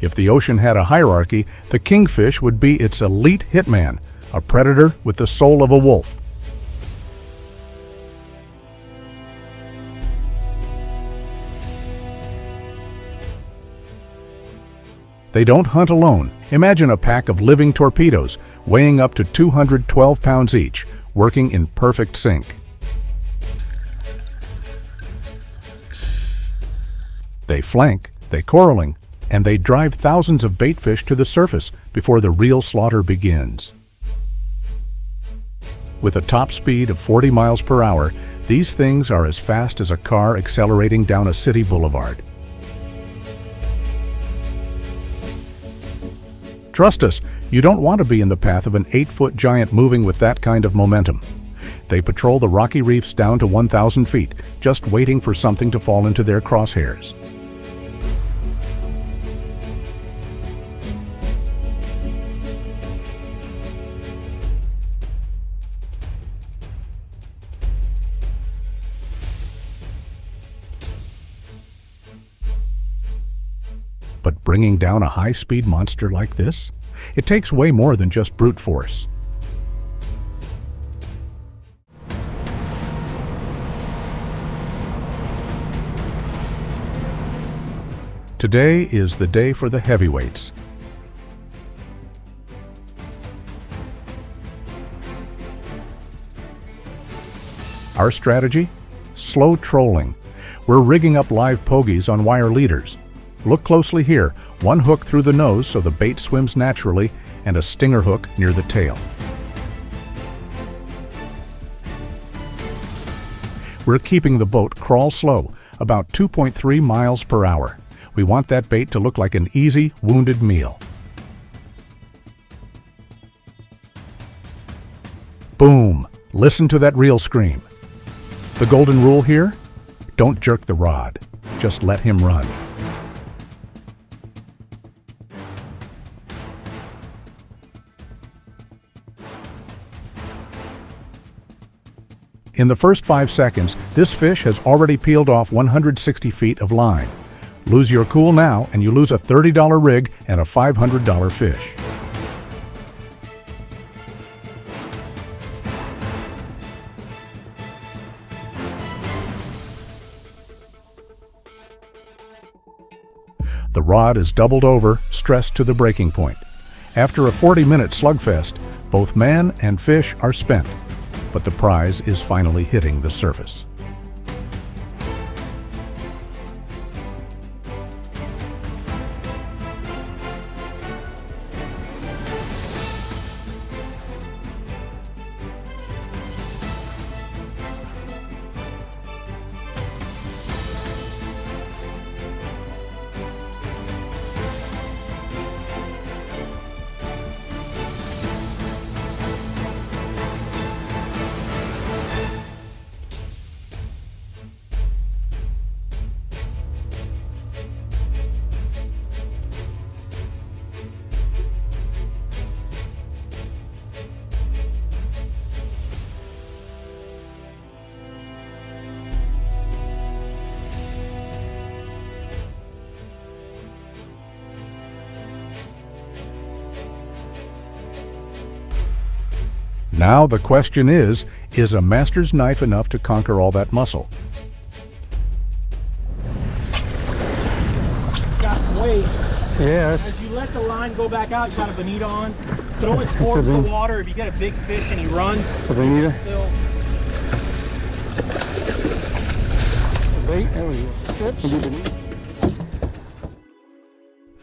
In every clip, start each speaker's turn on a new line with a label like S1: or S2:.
S1: If the ocean had a hierarchy, the kingfish would be its elite hitman, a predator with the soul of a wolf. They don't hunt alone. Imagine a pack of living torpedoes weighing up to 212 pounds each, working in perfect sync. They flank, they coralling, and they drive thousands of bait fish to the surface before the real slaughter begins. With a top speed of 40 miles per hour, these things are as fast as a car accelerating down a city boulevard. Trust us, you don't want to be in the path of an 8-foot giant moving with that kind of momentum. They patrol the rocky reefs down to 1,000 feet, just waiting for something to fall into their crosshairs. But bringing down a high-speed monster like this? It takes way more than just brute force. Today is the day for the heavyweights. Our strategy? Slow trolling. We're rigging up live pogies on wire leaders. Look closely here, one hook through the nose so the bait swims naturally, and a stinger hook near the tail. We're keeping the boat crawl slow, about 2.3 miles per hour. We want that bait to look like an easy, wounded meal. Boom! Listen to that reel scream. The golden rule here? Don't jerk the rod. Just let him run. In the first 5 seconds, this fish has already peeled off 160 feet of line. Lose your cool now and you lose a $30 rig and a $500 fish. The rod is doubled over, stressed to the breaking point. After a 40-minute slugfest, both man and fish are spent, but the prize is finally hitting the surface. Now the question is a master's knife enough to conquer all that muscle?
S2: Got weight.
S3: Yes.
S2: As you let the line go back out, you got a bonita on. Throw it towards the water. If you get a big fish and he runs,
S3: So bonita.
S2: still.
S3: Bait. There we go.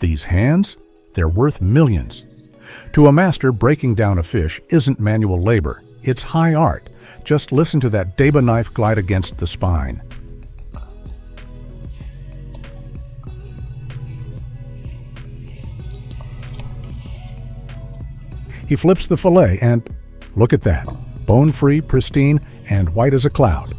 S1: These hands? They're worth millions. To a master, breaking down a fish isn't manual labor, it's high art. Just listen to that Deba knife glide against the spine. He flips the fillet and, look at that, bone-free, pristine, and white as a cloud.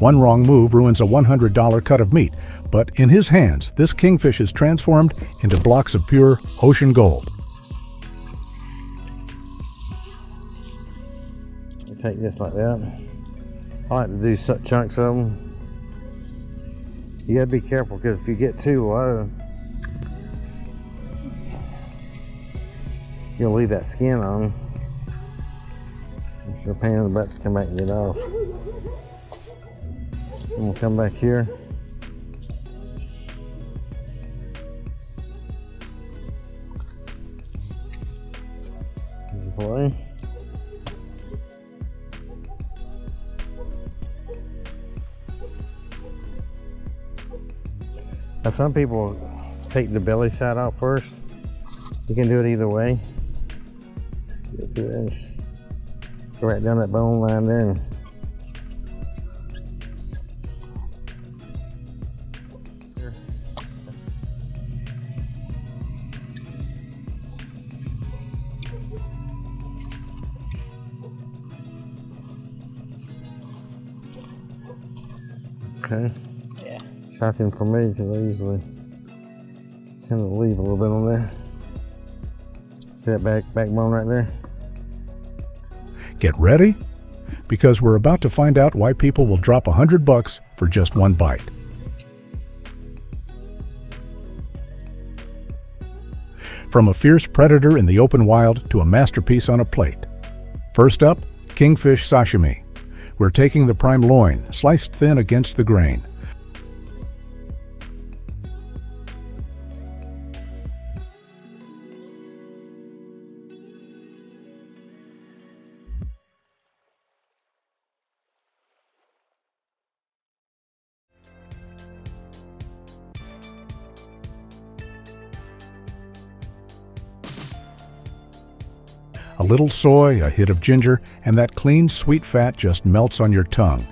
S1: One wrong move ruins a $100 cut of meat, but in his hands, this kingfish is transformed into blocks of pure ocean gold.
S4: You take this like that. I like to do chunks of them. You gotta be careful because if you get too low, you'll leave that skin on. I'm sure Pam's about to come back and get off. And we'll come back here. Here's the fillet. Now some people take the belly side out first. You can do it either way. Get through there and just go right down that bone line there. Okay.
S2: Yeah.
S4: Shocking for me because I usually tend to leave a little bit on there. See that backbone right there?
S1: Get ready, because we're about to find out why people will drop $100 for just one bite. From a fierce predator in the open wild to a masterpiece on a plate. First up, Kingfish Sashimi. We're taking the prime loin, sliced thin against the grain. A little soy, a hit of ginger, and that clean, sweet fat just melts on your tongue.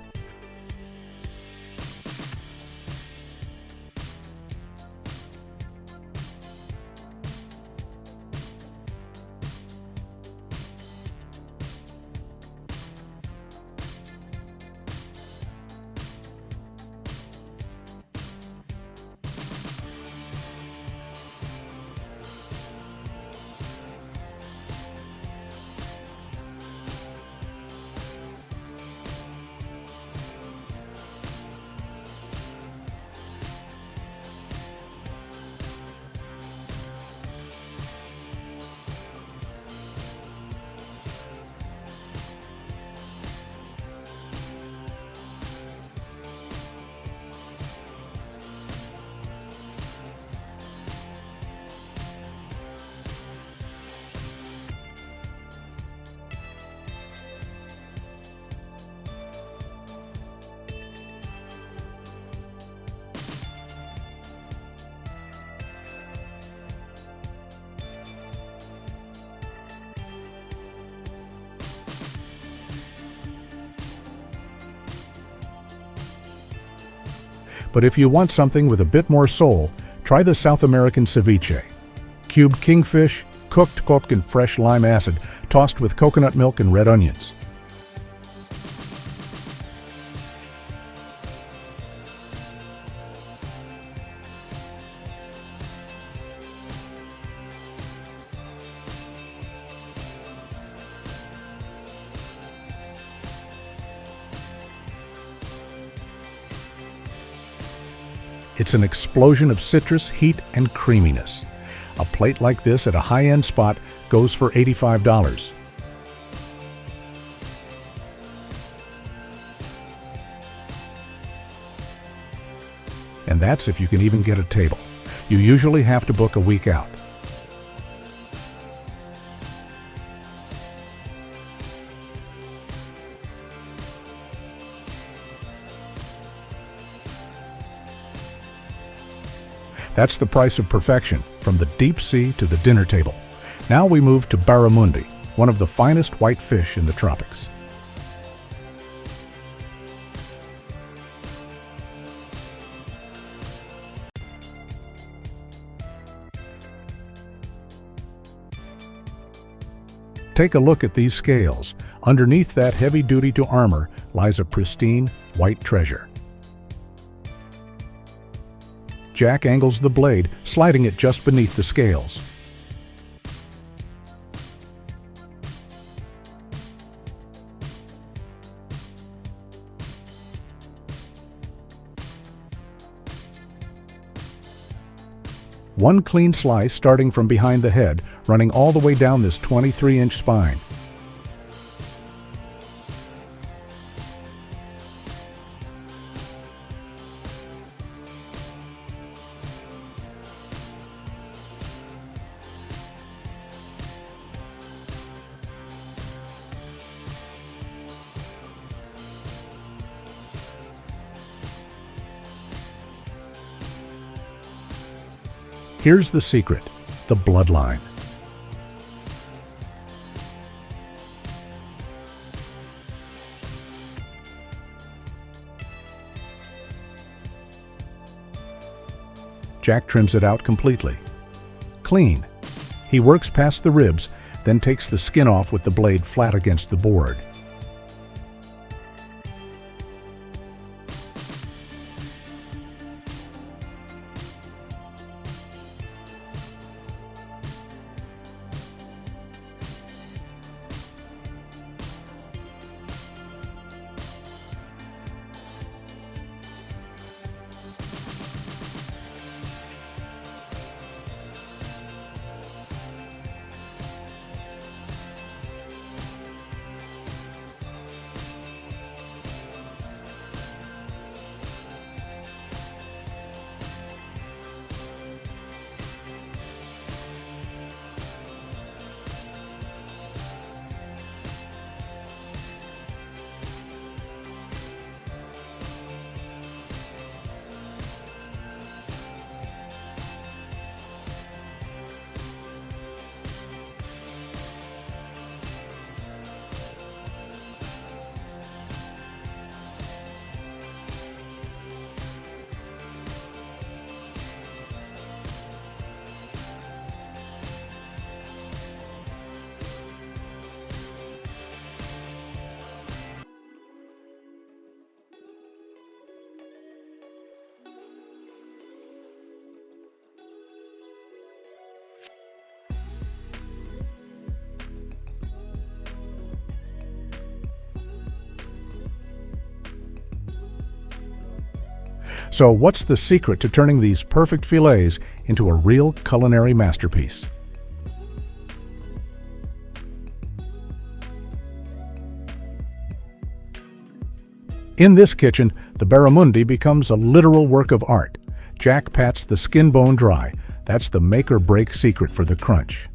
S1: But if you want something with a bit more soul, try the South American ceviche. Cubed kingfish, cooked in fresh lime acid, tossed with coconut milk and red onions. It's an explosion of citrus, heat, and creaminess. A plate like this at a high-end spot goes for $85. And that's if you can even get a table. You usually have to book a week out. That's the price of perfection, from the deep sea to the dinner table. Now we move to Barramundi, one of the finest white fish in the tropics. Take a look at these scales. Underneath that heavy-duty armor lies a pristine, white treasure. Jack angles the blade, sliding it just beneath the scales. One clean slice starting from behind the head, running all the way down this 23-inch spine. Here's the secret, the bloodline. Jack trims it out completely. Clean. He works past the ribs, then takes the skin off with the blade flat against the board. So what's the secret to turning these perfect fillets into a real culinary masterpiece? In this kitchen, the Barramundi becomes a literal work of art. Jack pats the skin bone dry. That's the make-or-break secret for the crunch.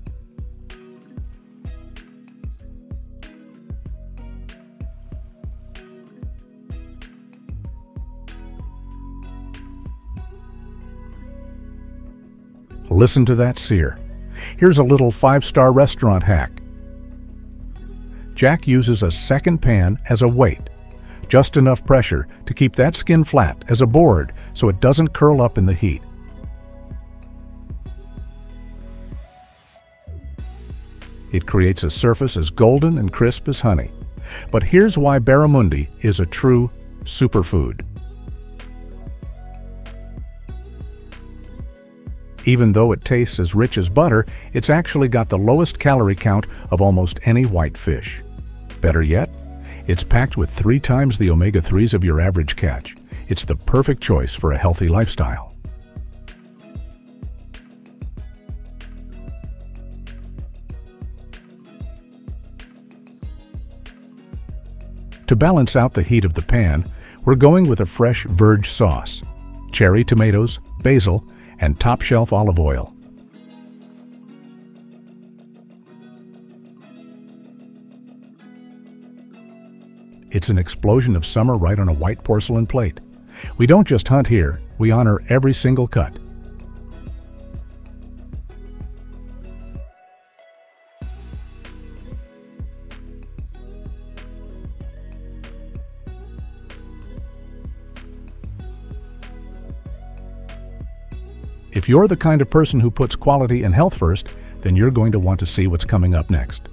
S1: Listen to that sear. Here's a little 5-star restaurant hack. Jack uses a second pan as a weight. Just enough pressure to keep that skin flat as a board so it doesn't curl up in the heat. It creates a surface as golden and crisp as honey. But here's why Barramundi is a true superfood. Even though it tastes as rich as butter, it's actually got the lowest calorie count of almost any white fish. Better yet, it's packed with 3 times the omega-3s of your average catch. It's the perfect choice for a healthy lifestyle. To balance out the heat of the pan, we're going with a fresh verge sauce, cherry tomatoes, basil, and top-shelf olive oil. It's an explosion of summer right on a white porcelain plate. We don't just hunt here, we honor every single cut. If you're the kind of person who puts quality and health first, then you're going to want to see what's coming up next.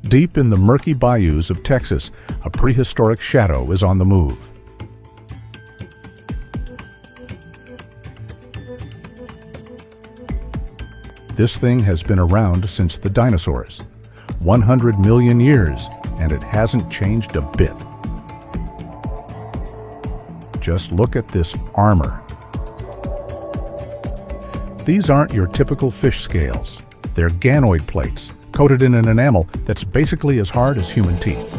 S1: Deep in the murky bayous of Texas, a prehistoric shadow is on the move. This thing has been around since the dinosaurs. 100 million years, and it hasn't changed a bit. Just look at this armor. These aren't your typical fish scales. They're ganoid plates, coated in an enamel that's basically as hard as human teeth.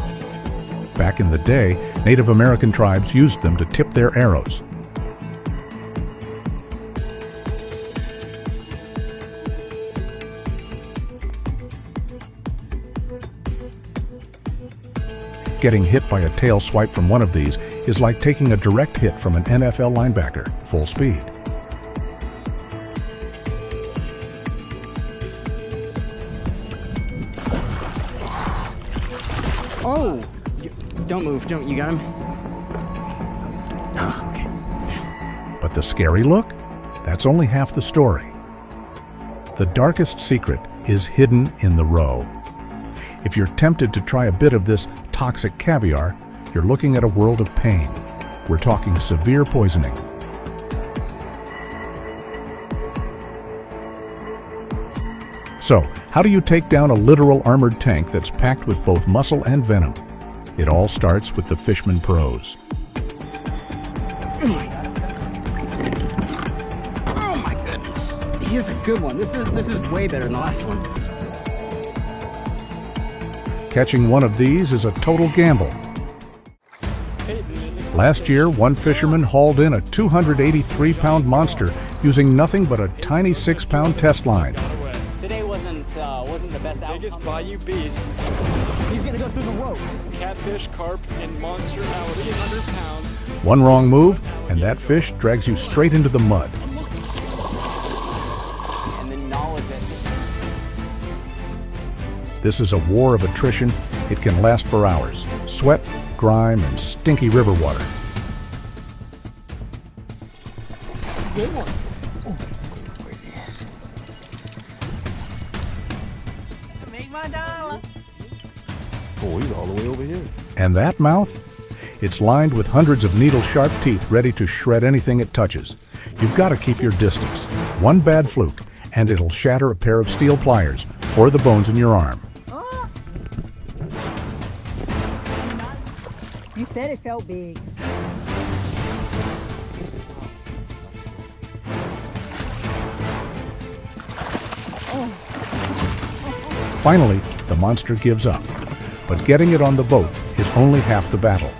S1: Back in the day, Native American tribes used them to tip their arrows. Getting hit by a tail swipe from one of these is like taking a direct hit from an NFL linebacker, full speed.
S5: Oh! Don't move. Don't. You got him? Oh, okay.
S1: But the scary look? That's only half the story. The darkest secret is hidden in the roe. If you're tempted to try a bit of this toxic caviar, you're looking at a world of pain. We're talking severe poisoning. So, how do you take down a literal armored tank that's packed with both muscle and venom? It all starts with the Fishman pros.
S5: Oh my goodness. He is a good one. This is way better than the last one.
S1: Catching one of these is a total gamble. Last year, one fisherman hauled in a 283-pound monster using nothing but a tiny 6-pound test line.
S6: Today wasn't the best outcome.
S7: Biggest bayou beast.
S5: He's gonna go through the rope.
S7: Catfish, carp, and monster out 300 pounds.
S1: One wrong move, and that fish drags you straight into the mud.
S6: And then gnaws it.
S1: This is a war of attrition. It can last for hours. Sweat, grime, and stinky river water.
S5: Good one.
S6: Make my dollar.
S3: Oh, he's all the way over here.
S1: And that mouth? It's lined with hundreds of needle-sharp teeth ready to shred anything it touches. You've got to keep your distance. One bad fluke, and it'll shatter a pair of steel pliers or the bones in your arm.
S8: You said it felt big.
S1: Finally, the monster gives up. But getting it on the boat is only half the battle.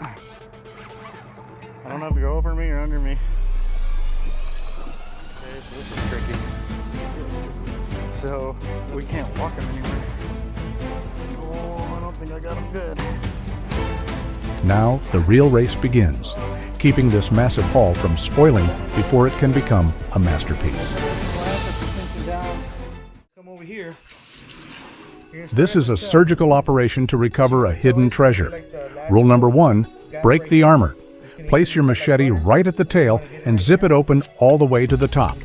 S4: I don't know if you're over me or under me. Okay, so this is tricky. So we can't walk him anywhere. Oh, I don't think I got him good.
S1: Now, the real race begins, keeping this massive haul from spoiling before it can become a masterpiece.
S4: Come over here.
S1: This is a surgical operation to recover a hidden treasure. Rule number 1, break the armor. Place your machete right at the tail and zip it open all the way to the top.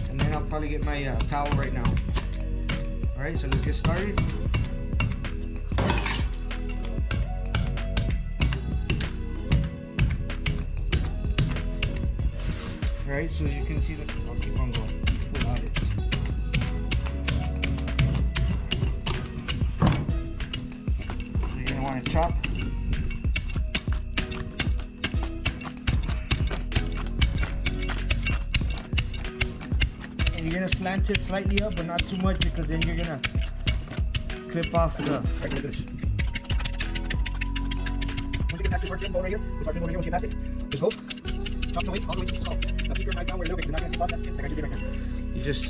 S9: And then I'll probably get my towel right now. Alright, so let's get started. Alright, so you can see the... I'll keep on going. Full audit. So you're going to want to chop. And you're going to slant it slightly up, but not too much, because then you're going to clip off the... Right, like this. Once you get past this arching bone right here, this arching bone right here, once you get past it, just go. Chop it away, all the way to the skull. Now keep your knife down where a little bit, you're not going to cut that skin like I just did right now. You just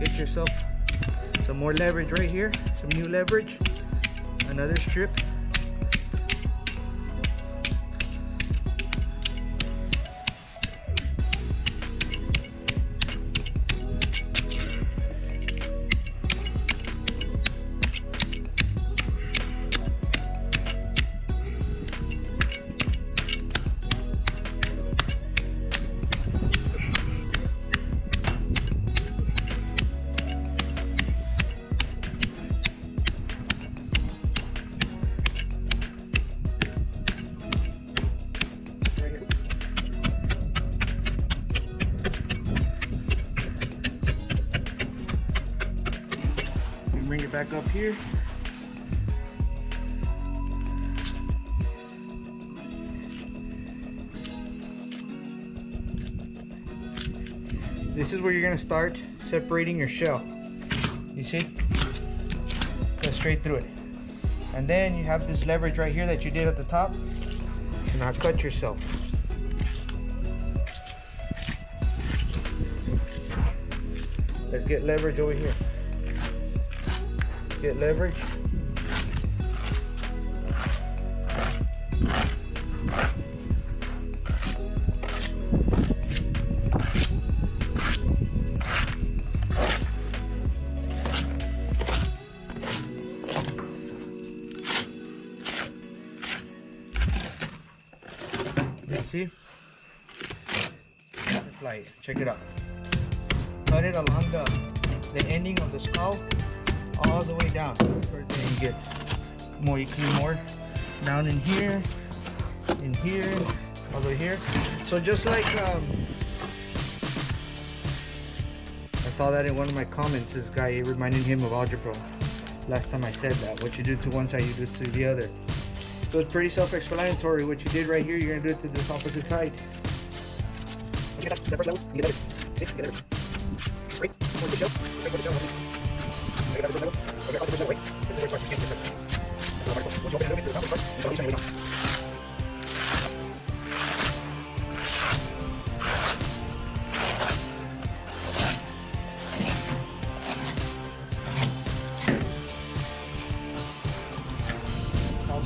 S9: get yourself some more leverage right here, some new leverage, another strip. you're back up here. This is where you're gonna start separating your shell. You see? Go straight through it. And then you have this leverage right here that you did at the top. Do not cut yourself. Let's get leverage over here. Get leverage. See? Apply it. Check it out. Cut it along the ending of the skull all the way down. First thing you get more, you clean more down in here, all the way here. So just like I saw that in one of my comments, this guy, it reminded him of algebra. Last time I said that, what you do to one side, you do to the other. So it's pretty self-explanatory. What you did right here, you're gonna do it to this opposite side.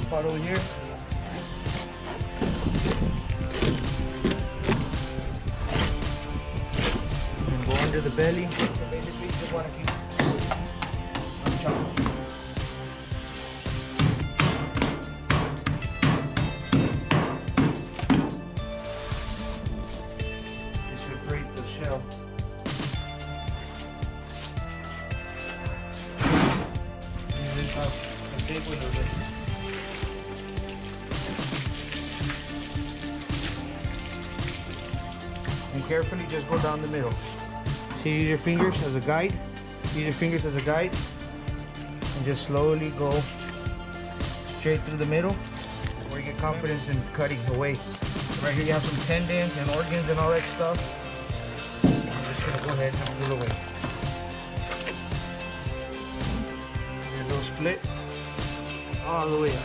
S9: Spot over here. And go under the belly. So basically you just want to keep unchopped. This should break the shell. And then have a big one over there. Carefully just go down the middle. See, use your fingers as a guide. Use your fingers as a guide. And just slowly go straight through the middle where you get confidence in cutting away. Right here you have some tendons and organs and all that stuff. I'm just going to go ahead and pull away. Your little split all the way up.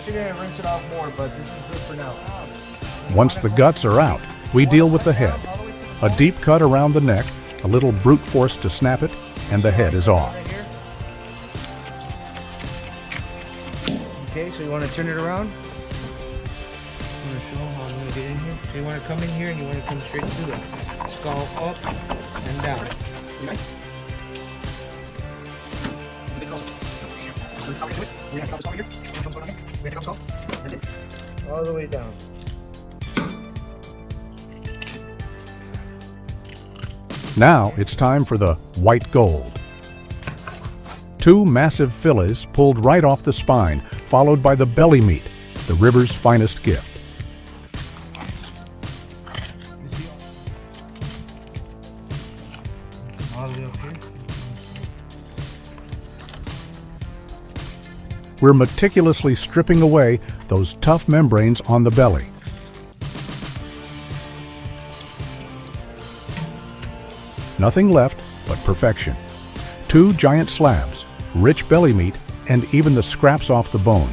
S9: We're gonna rinse it off more, but this is good for now.
S1: Once the guts are out, we deal with the head. A deep cut around the neck, a little brute force to snap it, and the head is off.
S9: Okay, so you want to turn it around. I'm going to show how I'm going to get in here. So you want to come in here and you want to come straight through it. Skull up and down. All the way down.
S1: Now it's time for the white gold. 2 massive fillets pulled right off the spine, followed by the belly meat, the river's finest gift.
S9: All the way up here.
S1: We're meticulously stripping away those tough membranes on the belly. Nothing left but perfection. 2 giant slabs, rich belly meat, and even the scraps off the bone.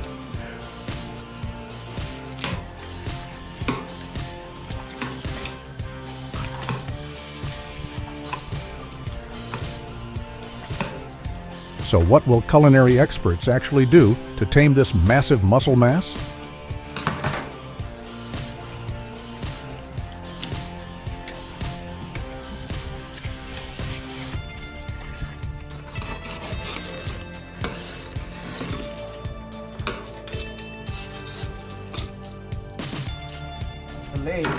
S1: So what will culinary experts actually do to tame this massive muscle mass?
S9: fillet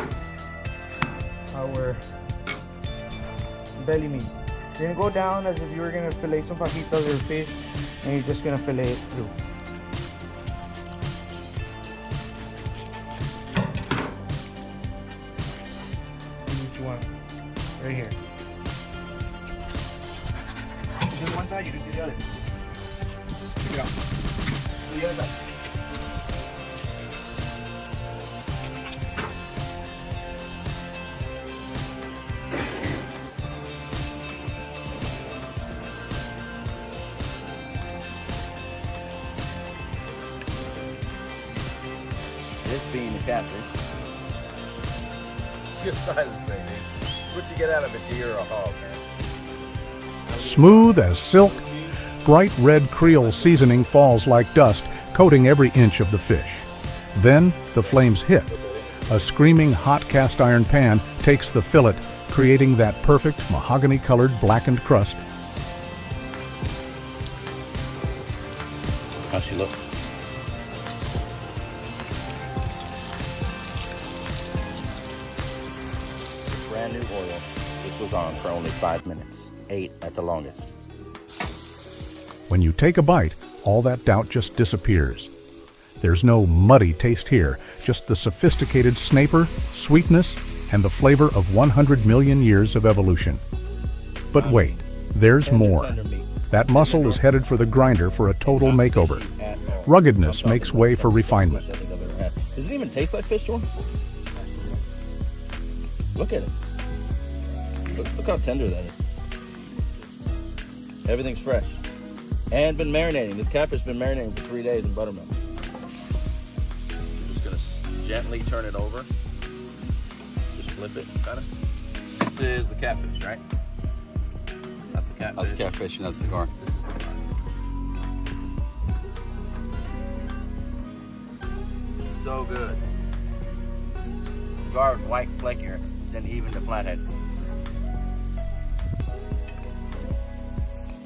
S9: our belly meat. You're gonna go down as if you were gonna fillet some fajitas or fish, and you're just gonna fillet it through. Which one? Right here. You do one side, you do the other. Check it out. Do the other side.
S3: This being the catfish. Good size of this thing, dude. What you get out of a deer or a hog, man?
S1: Smooth as silk, bright red Creole seasoning falls like dust, coating every inch of the fish. Then the flames hit. A screaming hot cast iron pan takes the fillet, creating that perfect mahogany-colored blackened crust.
S3: How's she look? Brand new oil. This was on for only 5 minutes. 8 at the longest.
S1: When you take a bite, all that doubt just disappears. There's no muddy taste here, just the sophisticated snapper, sweetness, and the flavor of 100 million years of evolution. But wait, there's more. That muscle is headed for the grinder for a total makeover. Ruggedness makes way for refinement.
S3: Does it even taste like fish, Jordan? Look at it. Look how tender that is. Everything's fresh. And been marinating. This catfish has been marinating for 3 days in buttermilk. Just gonna gently turn it over. Just flip it, kind of. This is the catfish, right? That's the catfish.
S5: That's catfish and that's the gar.
S3: So good. Gar is white, flakier than even the flathead.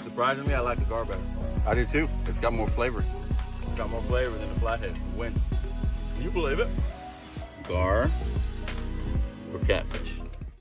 S3: Surprisingly, I like the gar better.
S5: I do too. It's got more flavor.
S3: It's got more flavor than the flathead. Win. Can you believe it? Gar or catfish?